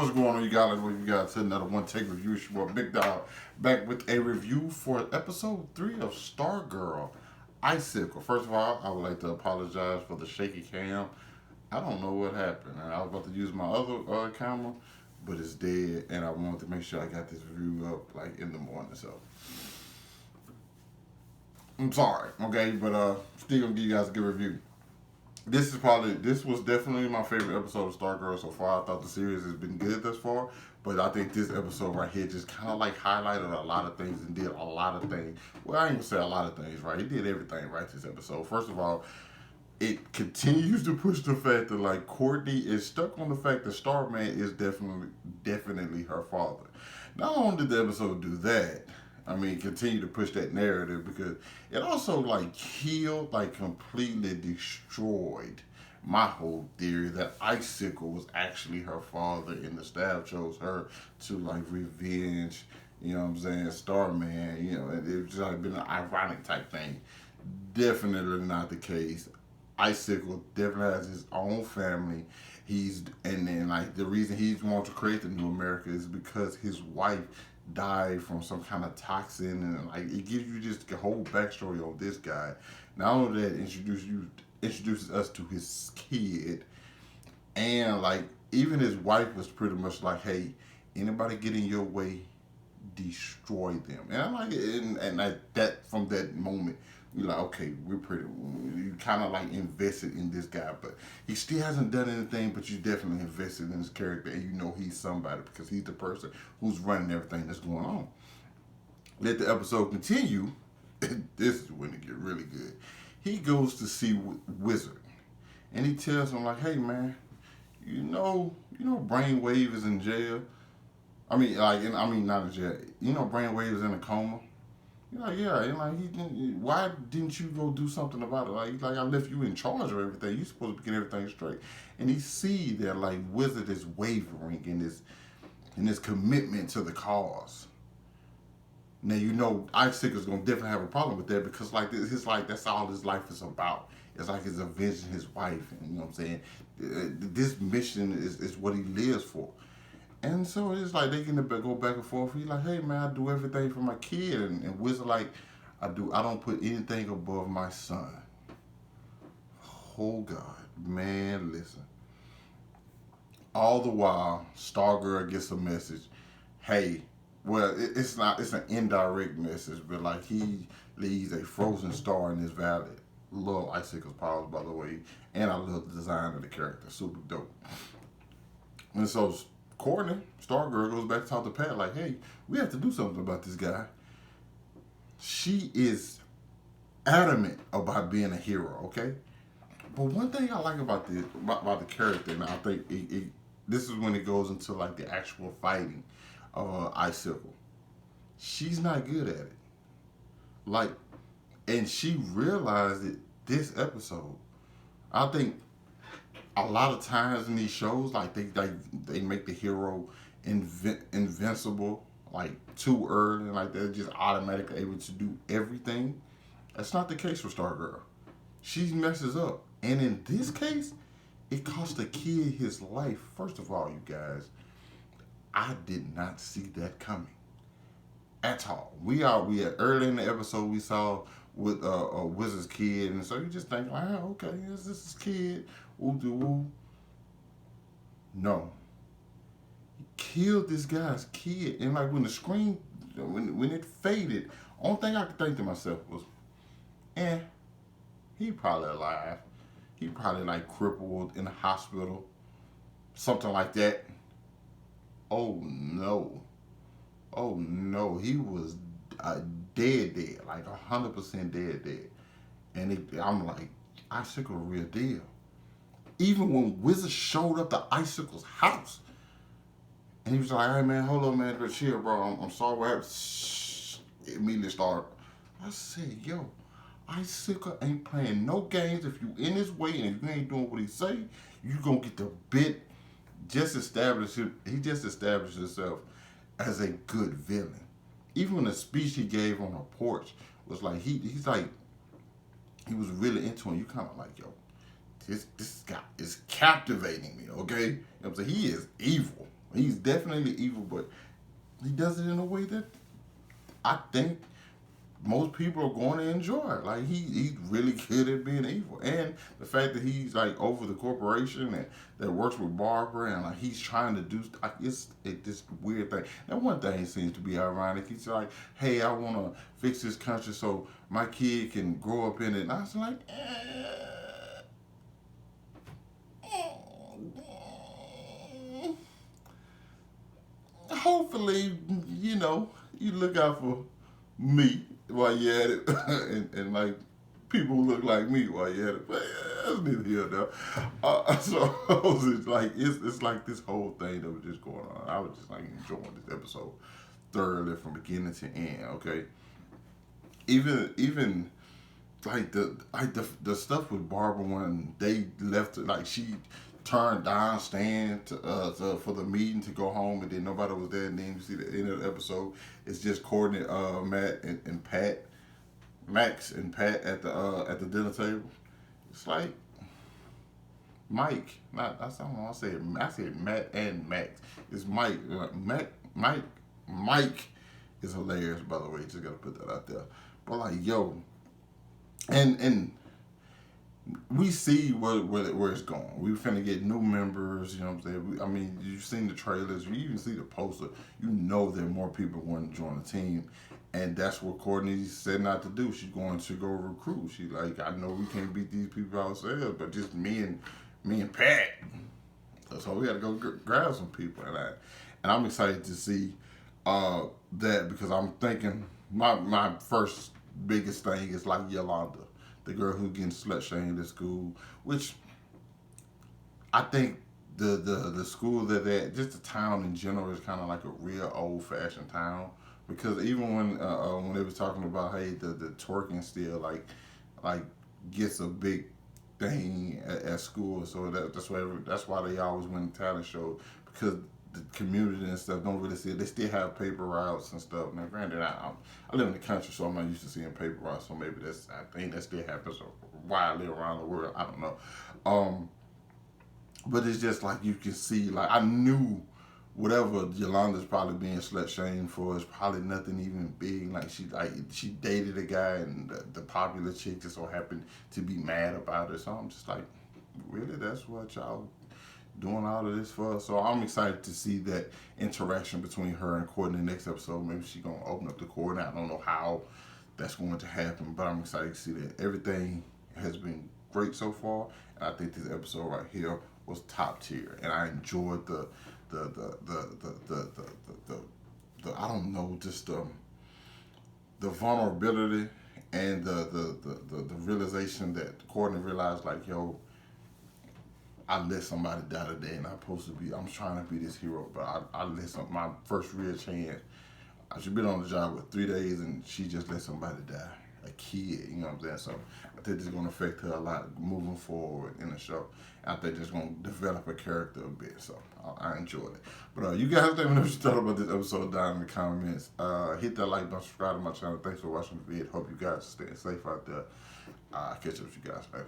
What's going on, you guys? What you got to another one take review? It's your boy Big Dog back with a review for episode 3 of Stargirl, Icicle. First of all, I would like to apologize for the shaky cam. I don't know what happened. I was about to use my other camera, but it's dead, and I wanted to make sure I got this review up like in the morning. So I'm sorry, okay, but still gonna give you guys a good review. This was definitely my favorite episode of Stargirl so far. I thought the series has been good thus far, but I think this episode right here just kind of like highlighted a lot of things and did a lot of things. Well, I ain't gonna say a lot of things right. It did everything right this episode. First of all, it continues to push the fact that like Courtney is stuck on the fact that Starman is definitely her father. Not only did the episode do that, I mean, continue to push that narrative because it also like killed, like completely destroyed my whole theory that Icicle was actually her father and the staff chose her to like revenge, you know what I'm saying, Starman, you know, it was just like been an ironic type thing. Definitely not the case. Icicle definitely has his own family. And then like the reason he's wanting to create the new America is because his wife died from some kind of toxin, and like it gives you just the whole backstory on this guy. Not only that, introduces us to his kid, and like even his wife was pretty much like, hey, anybody get in your way, destroy them. And I like it, and like that from that moment, you're like, okay, you kind of like invested in this guy, but he still hasn't done anything, but you definitely invested in his character, and you know he's somebody because he's the person who's running everything that's going on. Let the episode continue. This is when it get really good. He goes to see Wizard, and he tells him like, hey man, Brainwave is in jail. I mean, not in jail. Brainwave is in a coma. You're like, yeah, and like why didn't you go do something about it? Like I left you in charge of everything. You supposed to get everything straight. And he see that like Wizard is wavering in his commitment to the cause. Now Icicle's gonna definitely have a problem with that because like it's like that's all his life is about. It's like he's avenging his wife, and you know what I'm saying. This mission is what he lives for. And so it's like they can go back and forth. He's like, hey man, I do everything for my kid, and Wizard like, I don't put anything above my son. Oh God, man, listen. All the while, Stargirl gets a message. Hey, well, it's an indirect message, but like he leaves a frozen star in this valley. Love Icicle's powers, by the way, and I love the design of the character, super dope. And so Courtney, Stargirl, goes back to talk to Pat like, hey, we have to do something about this guy. She is adamant about being a hero, okay? But one thing I like about the character, and I think this is when it goes into like the actual fighting of Icicle. She's not good at it. Like, and she realized it this episode. I think a lot of times in these shows, like they make the hero invincible like too early, like they're just automatically able to do everything. That's not the case for Stargirl. She messes up, and in this case, it cost the kid his life. First of all, you guys, I did not see that coming at all. We had early in the episode we saw with a Wizard's kid, and so you just think, okay, this is his kid. Woo. No. He killed this guy's kid. And like when the screen, when it faded, only thing I could think to myself was, he probably alive. He probably like crippled in the hospital. Something like that. Oh no. He was dead. Like 100% dead. And I'm like, Icicle real deal. Even when Wizard showed up to Icicle's house, and he was like, hey man, hold on man, chill bro, I'm sorry what happened. Shh. Immediately started. I said, yo, Icicle ain't playing no games. If you in his way and if you ain't doing what he say, you gonna get the bit. He just established himself as a good villain. Even when the speech he gave on a porch was like, he's like, he was really into him. You kind of like, yo, this guy is captivating me, okay? You know what I'm saying? He is evil. He's definitely evil, but he does it in a way that I think most people are going to enjoy. Like he's really good at being evil, and the fact that he's like over the corporation and that works with Barbara, and like he's trying to do like it's this weird thing. And one thing seems to be ironic. He's like, "Hey, I want to fix this country so my kid can grow up in it." And I was like, hopefully, you look out for me while you're at it, and like people who look like me while you're at it. But yeah, that's neither here nor there. So it's like it's like this whole thing that was just going on. I was just like enjoying this episode thoroughly from beginning to end. Okay, even like the stuff with Barbara when they left, like she turned down Stan for the meeting to go home, and then nobody was there. And then you see the end of the episode, it's just Courtney, Matt, and Pat, Max and Pat at the dinner table. It's like Mike, not that's not what I said. I said Matt and Max. It's Mike. Mike is hilarious, by the way. Just gotta put that out there. But like, yo, and we see where it's going. We finna get new members, you know what I'm saying? I mean, you've seen the trailers, you even see the poster. You know that more people want to join the team. And that's what Courtney's setting out to do. She's going to go recruit. She's like, I know we can't beat these people ourselves, but just me and Pat. So we got to go grab some people. And I'm excited to see that, because I'm thinking my first biggest thing is like Yolanda, the girl who's getting slut shamed at school, which I think the school that just the town in general is kind of like a real old fashioned town, because even when they was talking about, hey, the twerking still like gets a big thing at school, so that's why they always win the talent show, because the community and stuff don't really see it. They still have paper routes and stuff. Now, granted, I live in the country, so I'm not used to seeing paper routes. So maybe I think that still happens widely around the world. I don't know. But it's just like you can see. Like I knew whatever Yolanda's probably being slut shamed for is probably nothing even big. Like she dated a guy, and the popular chick just so happened to be mad about it. So I'm just like, really, that's what y'all doing all of this for us? So I'm excited to see that interaction between her and Courtney next episode. Maybe she's gonna open up to Courtney. I don't know how that's going to happen, but I'm excited to see that. Everything has been great so far, and I think this episode right here was top tier, and I enjoyed the I don't know, just the vulnerability and the realization that Courtney realized, like, yo, I let somebody die today, and I'm trying to be this hero, but I let my first real chance. I should been on the job with 3 days, and she just let somebody die, a kid, you know what I'm saying? So I think this is going to affect her a lot moving forward in the show. I think it's going to develop her character a bit, so I enjoyed it. But you guys let me know what you thought about this episode down in the comments. Hit that like button, subscribe to my channel. Thanks for watching the video. Hope you guys stay safe out there. I'll catch up with you guys later.